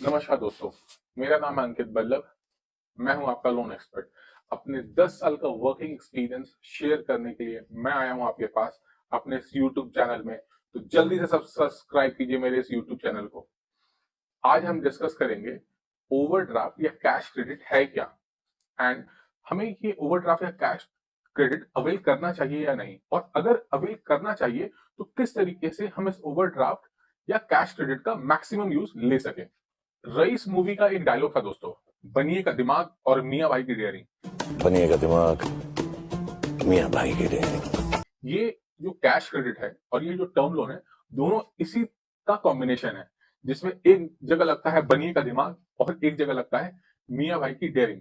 नमस्कार दोस्तों, मेरा नाम है अंकित बल्लभ। मैं हूं आपका लोन एक्सपर्ट। अपने 10 साल का वर्किंग एक्सपीरियंस शेयर करने के लिए मैं आया हूं आपके पास अपने इस यूट्यूब चैनल में। तो जल्दी से सब सब्सक्राइब कीजिए मेरे इस यूट्यूब चैनल को। आज हम डिस्कस करेंगे ओवरड्राफ्ट या कैश क्रेडिट है क्या, एंड हमें ये ओवरड्राफ्ट या कैश क्रेडिट अवेल करना चाहिए या नहीं, और अगर अवेल करना चाहिए तो किस तरीके से हम इस ओवरड्राफ्ट या कैश क्रेडिट का मैक्सिमम यूज ले सके। रईस मूवी का एक डायलॉग था दोस्तों, बनिए का दिमाग और मियां भाई की डेयरिंग। बनिएगा दिमाग मियाँ भाई की डेयरिंग। ये जो कैश क्रेडिट है और ये जो टर्म लोन है, दोनों इसी का कॉम्बिनेशन है, जिसमें एक जगह लगता है बनिए का दिमाग और एक जगह लगता है मियां भाई की डेयरिंग।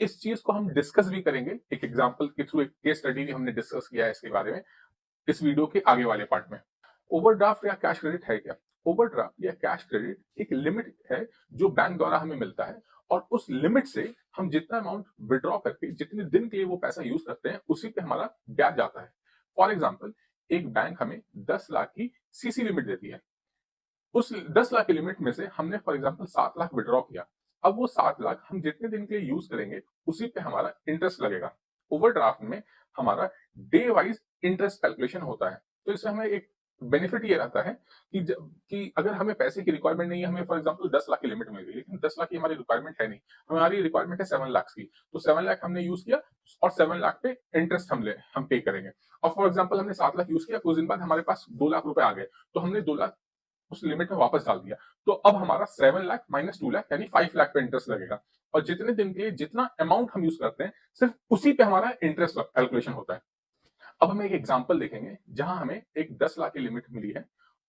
इस चीज को हम डिस्कस भी करेंगे एक एग्जांपल के थ्रू, एक केस स्टडी भी हमने डिस्कस किया है इसके बारे में इस वीडियो के आगे वाले पार्ट में। ओवरड्राफ्ट या कैश क्रेडिट है क्या? ओवरड्राफ्ट या कैश क्रेडिट एक लिमिट है जो बैंक द्वारा हमें मिलता है, और उस लिमिट से हम जितना अमाउंट विड्रॉ करके जितने दिन के लिए वो पैसा यूज करते हैं उसी पे हमारा ब्याज जाता है। फॉर एग्जाम्पल, एक बैंक हमें 10 लाख की सीसी लिमिट देती है। उस 10 लाख की लिमिट में से हमने फॉर एग्जाम्पल 7 लाख विड्रॉ किया। अब वो 7 लाख हम जितने दिन के लिए यूज करेंगे उसी पे हमारा इंटरेस्ट लगेगा। ओवरड्राफ्ट में हमारा डे वाइज इंटरेस्ट कैलकुलेशन होता है। तो इसमें हमें एक बेनिफिट ये रहता है कि अगर हमें पैसे की रिक्वायरमेंट नहीं है, हमें फॉर एग्जांपल 10 लाख की लिमिट मिल गई, लेकिन 10 लाख की हमारी रिक्वायरमेंट है नहीं, हमारी रिक्वायरमेंट है 7 लाख की। तो 7 लाख हमने यूज किया और 7 लाख पे इंटरेस्ट हम पे करेंगे। और फॉर एग्जाम्पल हमने 7 लाख यूज किया, कुछ दिन बाद हमारे पास 2 लाख रुपए आ गए, तो हमने 2 लाख उस लिमिट में वापस डाल दिया। तो अब हमारा 7 लाख माइनस 2 लाख यानी 5 लाख पे इंटरेस्ट लगेगा, और जितने दिन के लिए जितना अमाउंट हम यूज करते हैं सिर्फ उसी पे हमारा इंटरेस्ट कैलकुलेशन होता है। अब हम एक एग्जांपल देखेंगे जहां हमें एक 10 लाख की लिमिट मिली है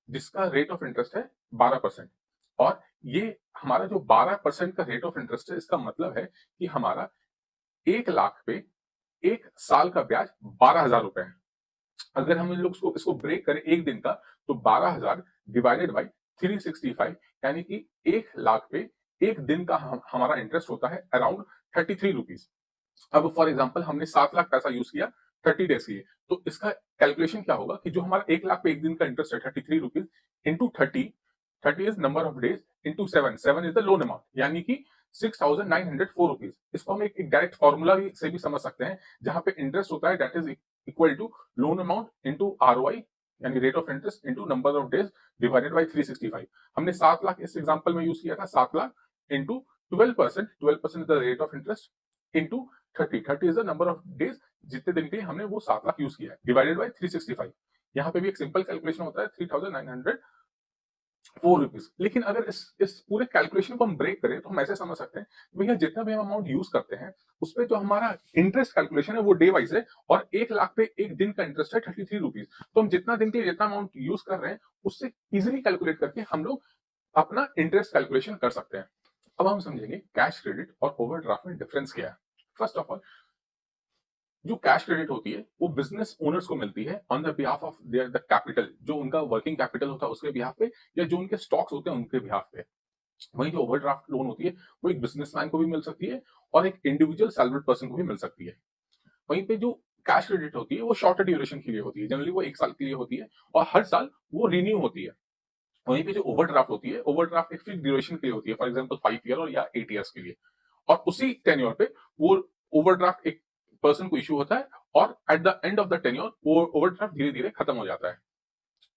जिसका रेट ऑफ इंटरेस्ट है 12%। और ये हमारा जो 12% का रेट ऑफ इंटरेस्ट है, इसका मतलब है कि हमारा 1 लाख पे 1 साल का ब्याज 12,000 रुपए है। अगर हम इन लोग इसको ब्रेक करें एक दिन का, तो 12,000 डिवाइडेड बाई 365 यानी कि 1 लाख पे एक दिन का हमारा इंटरेस्ट होता है अराउंड 33 रुपीज। अब फॉर एग्जाम्पल हमने 7 लाख पैसा यूज किया 30 डेज के लिए, तो इसका कैलकुलेशन क्या होगा कि जो हमारा 1 लाख पे एक दिन का इंटरेस्ट है 33 rupees into 30 is number of days into 7 is the loan amount, यानी कि 6,904 रुपीज। इसको हम एक डायरेक्ट फॉर्मूला से भी समझ सकते हैं, जहां पे इंटरेस्ट होता है that is equal to loan amount into ROI यानी rate of interest into number of days divided by 365। हमने 7 लाख इस एग्जाम्पल में यूज किया था, 7 lakh into 12%, 12% the rate of interest into 30 is the number of days, जितने दिन के लिए हमने वो 7 लाख यूज किया है, डिवाइडेड बाई 365। यहाँ पे भी एक सिंपल कैलकुलेशन होता है 3,904 रुपीज। लेकिन अगर इस पूरे कैलकुलेशन को हम ब्रेक करें तो हम ऐसे समझ सकते हैं भैया जितना भी हम अमाउंट यूज करते हैं उस पर जो हमारा इंटरेस्ट कैलकुलेशन है वो डे वाइज है, और 1 लाख पे एक दिन का इंटरेस्ट है 33 रुपीज। तो हम जितना दिन के लिए जितना अमाउंट यूज कर रहे हैं उससे इजिली कैलकुलेट करके हम लोग अपना इंटरेस्ट कैलकुलेशन कर सकते हैं। अब हम समझेंगे कैश क्रेडिट और ओवरड्राफ्ट में डिफरेंस क्या है। फर्स्ट ऑफ ऑल, जो कैश क्रेडिट होती है वो बिजनेस ओनर्स को मिलती है on the behalf of their the capital, जो उनका वर्किंग कैपिटल होता है उसके बिहाफ पे, या जो उनके स्टॉक्स होते हैं उनके बिहाफ पे। वहीं जो ओवरड्राफ्ट लोन होती है वो एक बिजनेसमैन को भी मिल सकती है और एक इंडिविजुअल सैलरीड पर्सन को भी मिल सकती है। वहीं पे जो कैश क्रेडिट होती है वो शॉर्टर ड्यूरेशन के लिए होती है, जनरली वो 1 साल के लिए होती है और हर साल वो रिन्यू होती है। वहीं पे जो ओवरड्राफ्ट होती है, ओवरड्राफ्ट एक फिक्स ड्यूरेशन के लिए होती है, फॉर एग्जाम्पल 5 ईयर और या 8 ईयर्स के लिए, और उसी टेन्योर पे वो ओवरड्राफ्ट एक पर्सन को इशू होता है, और at the end of the tenure वो ओवरड्राफ्ट धीरे धीरे खत्म हो जाता है।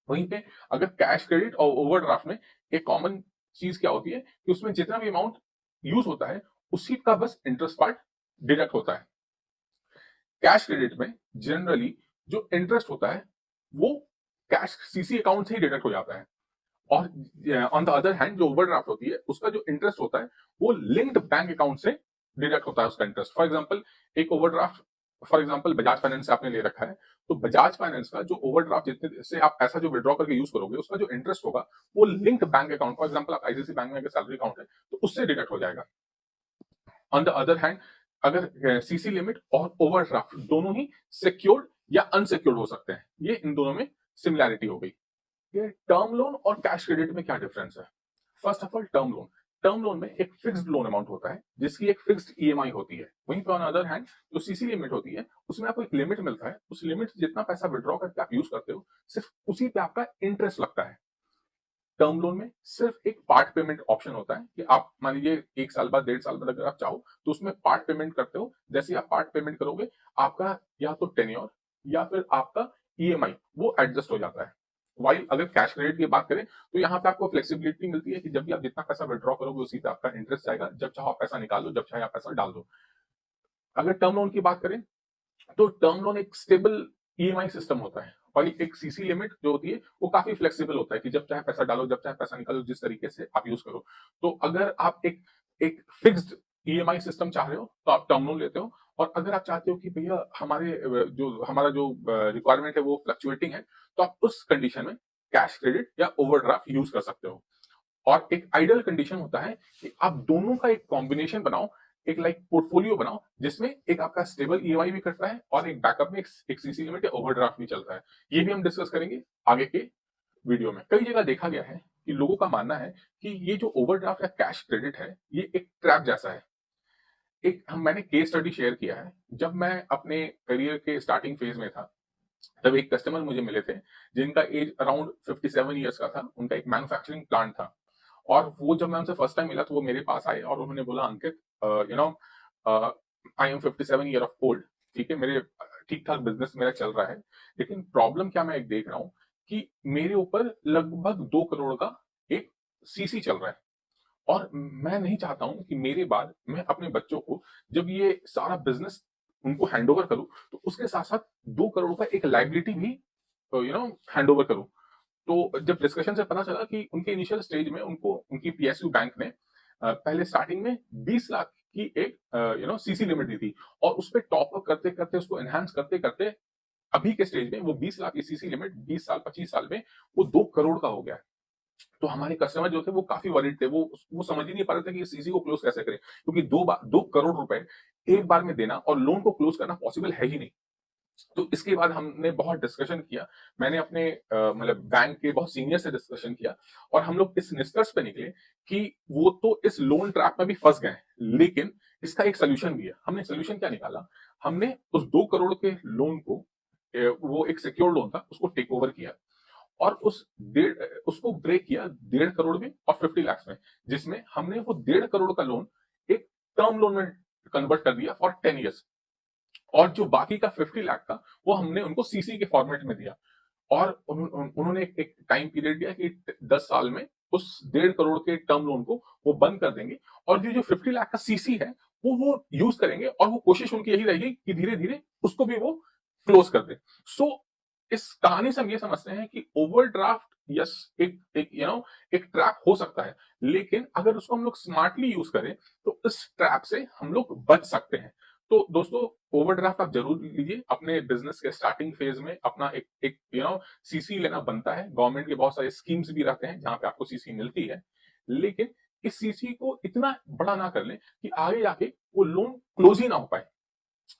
वहीं पे अगर कैश क्रेडिट और ओवरड्राफ्ट में एक कॉमन चीज क्या होती है कि उसमें जितना भी अमाउंट यूज होता है उसी का बस इंटरेस्ट पार्ट डिडक्ट होता है। कैश क्रेडिट में जनरली जो इंटरेस्ट होता है वो कैश सीसी अकाउंट से ही डिडक्ट हो जाता है, और ऑन द अदर हैंड जो ओवरड्राफ्ट होती है उसका जो इंटरेस्ट होता है वो लिंक्ड बैंक अकाउंट से डिडक्ट होता है उसका इंटरेस्ट। फॉर एग्जांपल, एक overdraft for example Bajaj finance से आपने ले रखा है, तो बजाज फाइनेंस का जो ओवरड्राफ्ट जितने से आप पैसा जो विड्रॉ करके यूज करोगे उसका जो इंटरेस्ट होगा वो linked bank account, for example आप आईसीआईसीआई बैंक में अगर सैलरी अकाउंट है तो उससे डिडक्ट हो जाएगा। ऑन द अदर हैंड, अगर सीसी लिमिट और ओवरड्राफ्ट दोनों ही सिक्योर्ड या अनसिक्योर्ड हो सकते हैं, ये इन दोनों में सिमिलैरिटी हो गई। ये टर्म लोन और कैश क्रेडिट में क्या डिफरेंस है? First of all, term loan में एक फिक्स्ड लोन अमाउंट होता है जिसकी एक फिक्स्ड ईएमआई होती है। वहीं पे ऑन अदर हैंड जो सीसी लिमिट होती है उसमें आपको एक लिमिट मिलता है, उस लिमिट से जितना पैसा विड्रॉ करके आप यूज करते हो सिर्फ उसी पे आपका इंटरेस्ट लगता है। टर्म लोन में सिर्फ एक पार्ट पेमेंट ऑप्शन होता है कि आप मान लीजिए 1 साल बाद 1.5 साल बाद अगर आप चाहो तो उसमें पार्ट पेमेंट करते हो। जैसे ही आप पार्ट पेमेंट करोगे आपका या तो टेन्योर या फिर आपका ईएमआई वो एडजस्ट हो जाता है। वाइल अगर कैश क्रेडिट की बात करें तो यहाँ पे आपको फ्लेक्सिबिलिटी मिलती है कि जब भी आप जितना पैसा विड्रॉ करोगे उसी पे आपका इंटरेस्ट आएगा, जब चाहो आप पैसा निकाल लो, जब चाहे आप पैसा डाल दो। अगर टर्म लोन की बात करें तो टर्म लोन एक स्टेबल ईएमआई सिस्टम होता है और एक सीसी लिमिट जो होती है वो काफी फ्लेक्सिबल होता है कि जब चाहे पैसा डालो, जब चाहे पैसा निकालो, जिस तरीके से आप यूज करो। तो अगर आप एक एक फिक्स्ड ईएमआई सिस्टम चाह रहे हो तो आप टर्म लोन लेते हो, और अगर आप चाहते हो कि भैया हमारा जो रिक्वायरमेंट है वो फ्लक्चुएटिंग है तो आप उस कंडीशन में कैश क्रेडिट या ओवरड्राफ्ट यूज कर सकते हो। और एक आइडियल कंडीशन होता है कि आप दोनों का एक कॉम्बिनेशन बनाओ, एक लाइक पोर्टफोलियो बनाओ जिसमें एक आपका स्टेबल ईएमआई भी कटता है और एक बैकअप में एक सीसी लिमिट या ओवरड्राफ्ट भी चलता है। ये भी हम डिस्कस करेंगे आगे के वीडियो में। कई जगह देखा गया है कि लोगों का मानना है कि ये जो ओवरड्राफ्ट या कैश क्रेडिट है ये एक ट्रैप जैसा है। मैंने केस स्टडी शेयर किया है। जब मैं अपने करियर के स्टार्टिंग फेज में था तब एक कस्टमर मुझे मिले थे जिनका एज अराउंड 57 ईयर्स का था। उनका एक मैन्युफैक्चरिंग प्लांट था और वो जब मैं उनसे फर्स्ट टाइम मिला तो वो मेरे पास आए और उन्होंने बोला, Ankit you know I am 57 year of old, ठीक है, मेरे ठीक ठाक बिजनेस मेरा चल रहा है, लेकिन प्रॉब्लम क्या मैं एक देख रहा हूँ कि मेरे ऊपर लगभग 2 करोड़ का एक सीसी चल रहा है और मैं नहीं चाहता हूं कि मेरे बाद मैं अपने बच्चों को जब ये सारा बिजनेस उनको हैंड ओवर करूं तो उसके साथ साथ 2 करोड़ का एक लाइबिलिटी भी हैंड ओवर करूं। तो जब डिस्कशन से पता चला कि उनके इनिशियल स्टेज में उनको उनकी पीएसयू बैंक ने पहले स्टार्टिंग में 20 लाख की एक सीसी लिमिट दी थी और उस पर टॉप अप करते करते उसको एनहांस करते करते अभी के स्टेज में वो 20 लाख की सीसी लिमिट 20 साल 25 साल में वो 2 करोड़ का हो गया है। तो हमारे कस्टमर जो थे वो काफी वरीड थे, वो समझ ही नहीं पा रहे थे कि सीसी को क्लोज कैसे करें, क्योंकि 2 करोड़ रुपए एक बार में देना और लोन को क्लोज करना पॉसिबल है ही नहीं। तो इसके बाद हमने बहुत डिस्कशन किया। मैंने अपने मतलब बैंक के बहुत सीनियर से डिस्कशन किया और हम लोग इस निष्कर्ष पे निकले कि वो तो इस लोन ट्रैप में भी फंस गए लेकिन इसका एक सोल्यूशन भी है। हमने सोल्यूशन क्या निकाला, हमने उस 2 करोड़ के लोन को वो एक सिक्योर लोन था उसको टेक ओवर किया और उसको ब्रेक किया 1.5 करोड़ में और 50 लाख में, जिसमें हमने वो 1.5 करोड़ का लोन एक टर्म लोन में कन्वर्ट कर दिया फॉर 10 ईयर्स और जो बाकी का 50 लाख था वो हमने उनको सीसी के फॉर्मेट में दिया और उन्होंने एक टाइम पीरियड दिया कि 10 साल में उस 1.5 करोड़ के टर्म लोन को वो बंद कर देंगे और जो 50 लाख का सीसी है वो यूज करेंगे और वो कोशिश उनकी यही रहेगी कि धीरे धीरे उसको भी वो क्लोज कर दे। सो इस कहानी से हम ये समझते हैं कि ओवरड्राफ्ट यस एक एक एक ट्रैप हो सकता है, लेकिन अगर उसको हम लोग स्मार्टली यूज करें तो इस ट्रैप से हम लोग बच सकते हैं। तो दोस्तों ओवरड्राफ्ट आप जरूर लीजिए अपने बिजनेस के स्टार्टिंग फेज में। अपना एक एक सीसी लेना बनता है। गवर्नमेंट के बहुत सारे स्कीम्स भी रहते हैं जहां पे आपको सीसी मिलती है, लेकिन इस सीसी को इतना बड़ा ना कर लें कि आगे जाके वो लोन क्लोज ही ना हो पाए।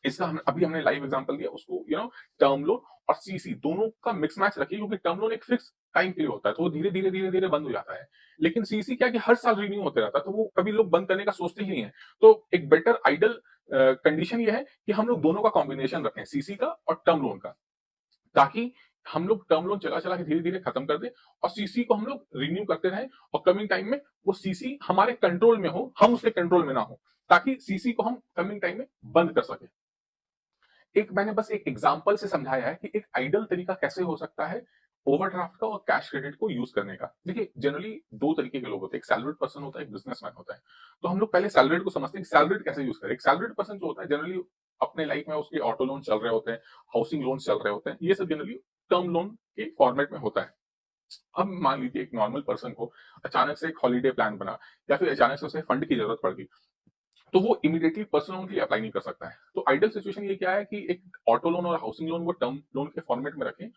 इसका अभी हमने लाइव एग्जांपल दिया उसको टर्म लोन और सीसी दोनों का मिक्स मैच रखिए, क्योंकि टर्म लोन एक फिक्स टाइम के लिए होता है तो वो धीरे धीरे धीरे धीरे बंद हो जाता है, लेकिन सीसी क्या कि हर साल रिन्यू होते रहता है तो वो कभी लोग बंद करने का सोचते ही नहीं है। तो एक बेटर आइडल कंडीशन ये है कि हम लोग दोनों का कॉम्बिनेशन रखें, सीसी का और टर्म लोन का, ताकि हम लोग टर्म लोन चला चला के धीरे धीरे खत्म कर दें और सीसी को हम लोग रिन्यू करते रहें और कमिंग टाइम में वो सीसी हमारे कंट्रोल में हो, हम उसके कंट्रोल में ना हो, ताकि सीसी को हम कमिंग टाइम में बंद कर सके। मैंने बस एक एग्जांपल से समझाया है कि एक आइडल तरीका कैसे हो सकता है ओवरड्राफ्ट का और कैश क्रेडिट को यूज करने का। देखिए जनरली 2 तरीके के लोग होते हैं, एक सैलरीड पर्सन होता है, एक बिजनेसमैन होता है। तो हम लोग पहले सैलरीड को समझते हैं, सैलरीड कैसे यूज करें। एक सैलरीड पर्सन जो होता है जनरली अपने लाइफ में उसके ऑटो लोन चल रहे होते हैं, हाउसिंग लोन चल रहे होते हैं, ये सब जनरली टर्म लोन के फॉर्मेट में होता है। अब मान लीजिए एक नॉर्मल पर्सन को अचानक से एक हॉलीडे प्लान बना या फिर अचानक से उसे फंड की जरूरत पड़ गई तो वो इमीडिएटली पर्सनल लोन के लिए अप्लाई नहीं कर सकता है। तो आइडियल सिचुएशन ये क्या है कि एक ऑटो लोन और हाउसिंग लोन वो टर्म लोन के फॉर्मेट में रखें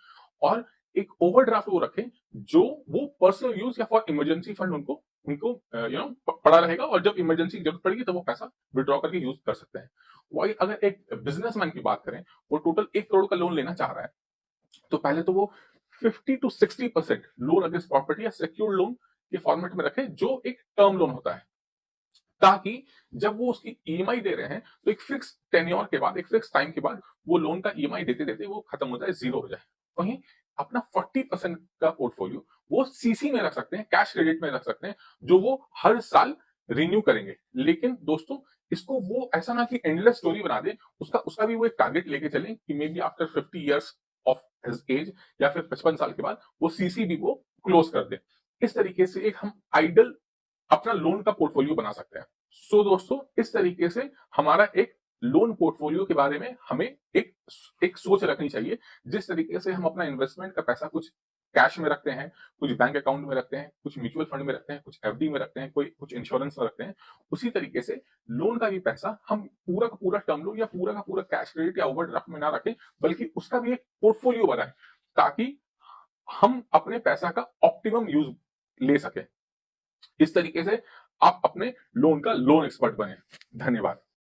और एक ओवरड्राफ्ट वो रखें जो वो पर्सनल यूज या फॉर इमरजेंसी फंड उनको उनको पड़ा रहेगा और जब इमरजेंसी जरूरत पड़ेगी तो वो पैसा विड्रॉ करके यूज कर सकते हैं। वही अगर एक बिजनेसमैन की बात करें, वो टोटल 1 करोड़ का लोन लेना चाह रहा है तो पहले तो वो 50 to 60% लोन अगेंस्ट प्रॉपर्टी या सिक्योर्ड लोन के फॉर्मेट में रखे जो एक टर्म लोन होता है, ताकि जब वो उसकी ईएमआई दे रहे हैं तो एक फिक्स टेन्योर के बाद, एक फिक्स टाइम के बाद वो लोन का ईएमआई देते देते वो खत्म हो जाए, जीरो हो जाए। वहीं अपना 40% का पोर्टफोलियो वो सीसी में रख सकते हैं, कैश क्रेडिट में रख सकते हैं, जो वो हर साल रिन्यू करेंगे। लेकिन दोस्तों इसको वो ऐसा ना कि एंडलेस स्टोरी बना दे, उसका भी वो एक टारगेट लेके चलें कि may be after 50 years of his age या फिर 55 साल के बाद वो सीसी भी वो क्लोज कर दे। इस तरीके से एक हम आइडल अपना लोन का पोर्टफोलियो बना सकते हैं। सो दोस्तों इस तरीके से हमारा एक लोन पोर्टफोलियो के बारे में हमें एक सोच रखनी चाहिए। जिस तरीके से हम अपना इन्वेस्टमेंट का पैसा कुछ कैश में रखते हैं, कुछ बैंक अकाउंट में रखते हैं, कुछ म्यूचुअल फंड में रखते हैं, कुछ एफडी में रखते हैं, कोई कुछ इंश्योरेंस में रखते हैं, उसी तरीके से लोन का भी पैसा हम पूरा का पूरा टर्म लोन या पूरा का पूरा कैश क्रेडिट या ओवरड्राफ्ट में ना रखें, बल्कि उसका भी एक पोर्टफोलियो बनाएं, ताकि हम अपने पैसा का ऑप्टिमम यूज ले सके। इस तरीके से आप अपने लोन का लोन एक्सपर्ट बने। धन्यवाद।